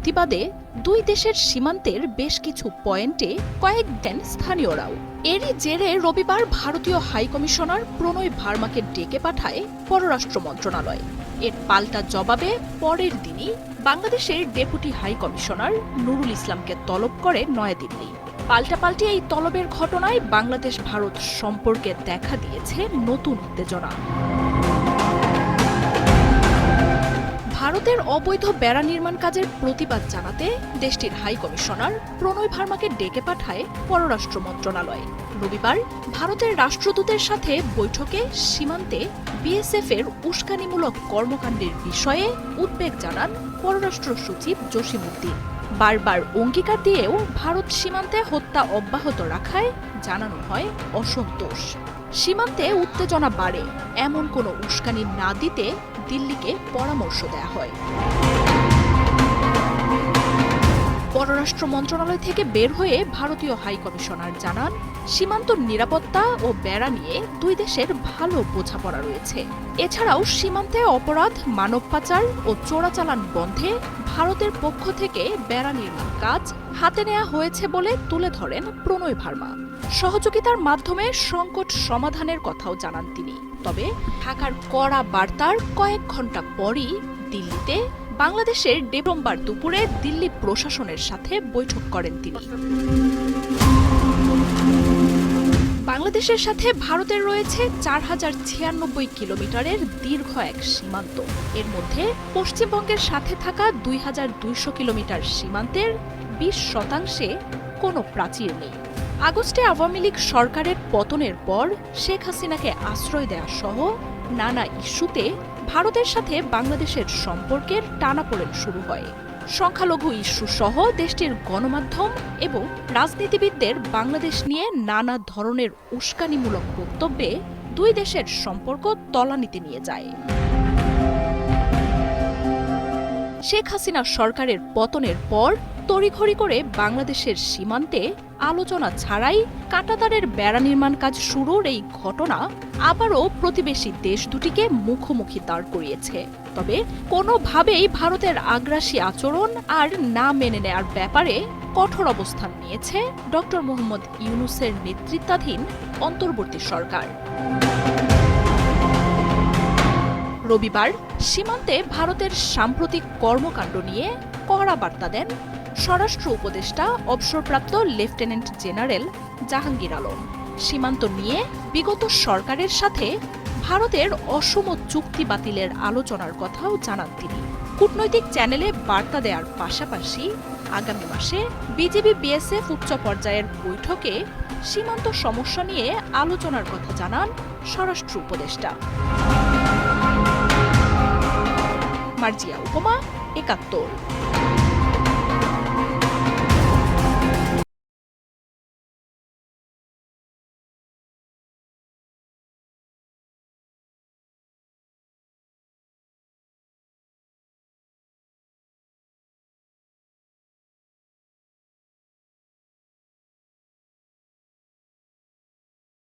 প্রতিবাদে দুই দেশের সীমান্তের বেশ কিছু পয়েন্টে কয়েক দেন স্থানীয়রাও। এরই জেরে রবিবার ভারতীয় হাইকমিশনার প্রণয় ভার্মাকে ডেকে পাঠায় পররাষ্ট্র মন্ত্রণালয়। এর পাল্টা জবাবে পরের দিনই বাংলাদেশের ডেপুটি হাইকমিশনার নুরুল ইসলামকে তলব করে নয়াদিল্লি। পাল্টাপাল্টি এই তলবের ঘটনায় বাংলাদেশ ভারত সম্পর্কে দেখা দিয়েছে নতুন উত্তেজনা। ভারতের অবৈধ বেড়া নির্মাণ কাজের প্রতিবাদ জানাতে দেশটির হাইকমিশনার প্রণয় ভার্মাকে ডেকে পাঠায় পররাষ্ট্র মন্ত্রণালয়। রবিবার ভারতের রাষ্ট্রদূতের সাথে বৈঠকে সীমান্তে বিএসএফ এর উস্কানিমূলক কর্মকাণ্ডের বিষয়ে উদ্বেগ জানান পররাষ্ট্র সচিব জসিমউদ্দিন। বারবার অঙ্গীকার দিয়েও ভারত সীমান্তে হত্যা অব্যাহত রাখায় জানানো হয় অসন্তোষ। সীমান্তে উত্তেজনা বাড়ে এমন কোনো উস্কানি না দিতে দিল্লিকে পরামর্শ দেয়া হয়। পররাষ্ট্র মন্ত্রণালয় থেকে বের হয়ে ভারতীয় হাইকমিশনার জানান, সীমান্ত নিরাপত্তা ও বেড়া নিয়ে দুই দেশের ভালো বোঝাপড়া রয়েছে। এছাড়াও সীমান্তে অপরাধ, মানব পাচার ও চোরাচালান বন্ধে ভারতের পক্ষ থেকে বেড়া নির্মাণ কাজ হাতে নেওয়া হয়েছে বলে তুলে ধরেন প্রণয় ভার্মা। সহযোগিতার মাধ্যমে সংকট সমাধানের কথাও জানান তিনি। তবে ঢাকার কড়া বার্তার কয়েক ঘণ্টা পরই দিল্লিতে বাংলাদেশের সোমবার দুপুরে দিল্লি প্রশাসনের সাথে বৈঠক করেন তিনি। বাংলাদেশের সাথে ভারতের রয়েছে 4096 কিলোমিটারের দীর্ঘ এক সীমান্ত। এর মধ্যে পশ্চিমবঙ্গের সাথে থাকা 2200 কিলোমিটার সীমান্তের 20% কোনো প্রাচীর নেই। আগস্টে আওয়ামী লীগ সরকারের পতনের পর শেখ হাসিনাকে আশ্রয় দেয়া সহ নানা ইস্যুতে ভারতের সাথে বাংলাদেশের সম্পর্কের টানাপোড়েন শুরু হয়। সংখ্যালঘু ইস্যু সহ দেশটির গণমাধ্যম এবং রাজনীতিবিদদের বাংলাদেশ নিয়ে নানা ধরনের উস্কানিমূলক বক্তব্যে দুই দেশের সম্পর্ক তলানিতে নিয়ে যায়। শেখ হাসিনা সরকারের পতনের পর তড়িঘড়ি করে বাংলাদেশের সীমান্তে আলোচনা ছাড়াই কাঁটাতারের বেড়া নির্মাণ কাজ শুরুর এই ঘটনা আবারও প্রতিবেশী দেশ দুটিকে মুখোমুখি দাঁড় করিয়েছে। তবে কোনোভাবেই ভারতের আগ্রাসী আচরণ আর না মেনে নেয়ার ব্যাপারে কঠোর অবস্থান নিয়েছে ডক্টর মোহাম্মদ ইউনূসের নেতৃত্বাধীন অন্তর্বর্তী সরকার। রবিবার সীমান্তে ভারতের সাম্প্রতিক কর্মকাণ্ড নিয়ে কড়া বার্তা দেন স্বরাষ্ট্র উপদেষ্টা অবসরপ্রাপ্ত লেফটেন্যান্ট জেনারেল জাহাঙ্গীর আলম। সীমান্ত নিয়ে বিগত সরকারের সাথে ভারতের অসম চুক্তি বাতিলের আলোচনার কথাও জানান তিনি। কূটনৈতিক চ্যানেলে বার্তা দেওয়ার পাশাপাশি আগামী মাসে বিজিবি বিএসএফ উচ্চ পর্যায়ের বৈঠকে সীমান্ত সমস্যা নিয়ে আলোচনার কথা জানান স্বরাষ্ট্র উপদেষ্টা। মার্জিয়া উপমা, ৭১।